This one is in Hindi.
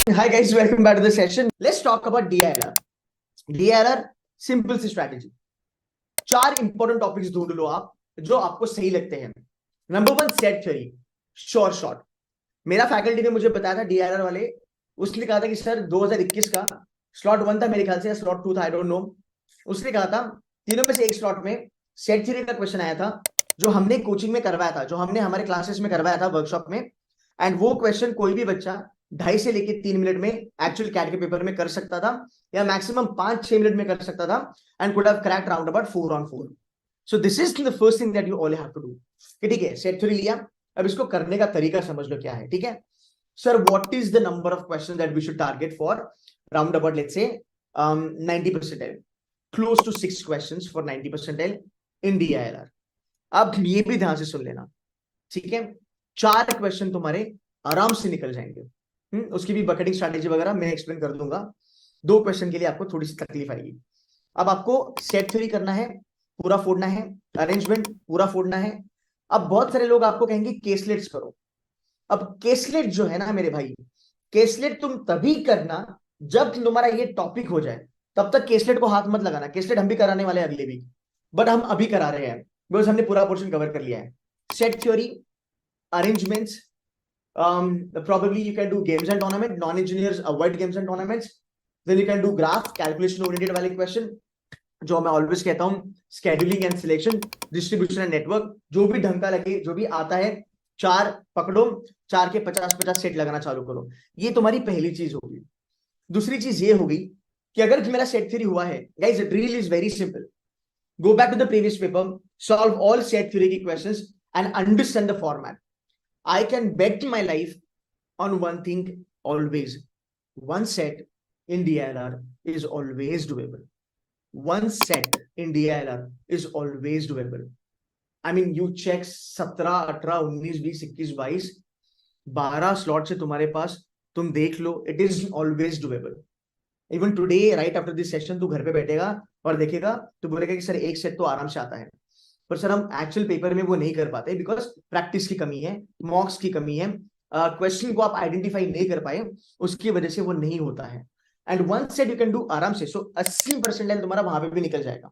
Hi guys, welcome back to the session. Let's talk about DILR. DILR simple सी स्ट्रैटेजी। 4 इंपॉर्टेंट टॉपिक्स ढूंढ लो आप जो आपको सही लगते हैं। Number 1, set theory, sure shot. मेरा फैकल्टी ने मुझे बताया था DILR वाले, उसने कहा था कि सर 2021 का स्लॉट 1 था मेरे ख्याल से, या स्लॉट 2 था, आई डोंट नो। उसने कहा था तीनों में से एक स्लॉट में सेट थ्योरी का क्वेश्चन आया था, जो हमने कोचिंग में करवाया था, जो हमने हमारे क्लासेस में करवाया था, वर्कशॉप में। एंड वो क्वेश्चन कोई भी बच्चा 2.5 से लेके 3 मिनट में एक्चुअल कैट के पेपर में कर सकता था, या मैक्सिमम 5-6 मिनट में कर सकता था, and could have cracked round about 4 on 4। So this is the first thing that you all have to do. ठीक है, सेट थ्योरी लिया, अब इसको करने का तरीका समझ लो क्या है। ठीक है sir, what is the number of question that we should target for round about let's say 90 percentile, close to 6 questions for 90 percentile in DILR। अब ये भी ध्यान से सुन लेना, ठीक है? 4 क्वेश्चन तुम्हारे आराम से निकल जाएंगे। उसकी भी बकेटिंग स्ट्रैटेजी वगैरह मैं एक्सप्लेन कर दूंगा। 2 क्वेश्चन के लिए आपको थोड़ी सी तकलीफ आएगी। अब आपको सेट थ्योरी करना है, पूरा फोड़ना है, अरेंजमेंट पूरा फोड़ना है। अब बहुत सारे लोग आपको कहेंगे केसलेट्स करो। अब केसलेट जो है ना मेरे भाई, केसलेट तुम तभी करना जब तुम्हारा ये टॉपिक हो जाए, तब तक केसलेट को हाथ मत लगाना। केसलेट हम भी कराने वाले हैं अगले वीक, बट हम अभी करा रहे हैं बिकॉज हमने पूरा पोर्शन कवर कर लिया है। Set theory, arrangements, probably you can do games and tournament. Non-engineers avoid games and tournaments. Then you can do graph, calculation oriented वाले question, जो मैं ऑलवेज कहता हूं, scheduling and selection, distribution and network। जो भी ढंग का लगे, जो भी आता है, 4 पकड़ो, 4 के 50-50 सेट लगाना चालू करो। ये तुम्हारी पहली चीज होगी। दूसरी चीज ये होगी कि अगर मेरा सेट थ्योरी हुआ है, guys drill is very simple. Go back to the previous paper, solve all set theory की questions and understand the format. I can bet my life on one thing always. One set in DILR is always doable. One set in DILR is always doable. I mean, you check 17, 18, 19, 20, 21, 22, 12 slot से तुम्हारे पास, तुम देख लो, it is always doable. Even today right after this session तू घर पे बैठेगा और देखेगा, तो बोलेगा कि सर एक सेट तो आराम से आता है, पर सर हम एक्चुअल पेपर में वो नहीं कर पाते बिकॉज प्रैक्टिस की कमी है, मॉक्स की कमी है, क्वेश्चन को आप आइडेंटिफाई नहीं कर पाए, उसकी वजह से वो नहीं होता है। And one set you can do आराम से। सो 80% तुम्हारा वहां पे भी निकल जाएगा।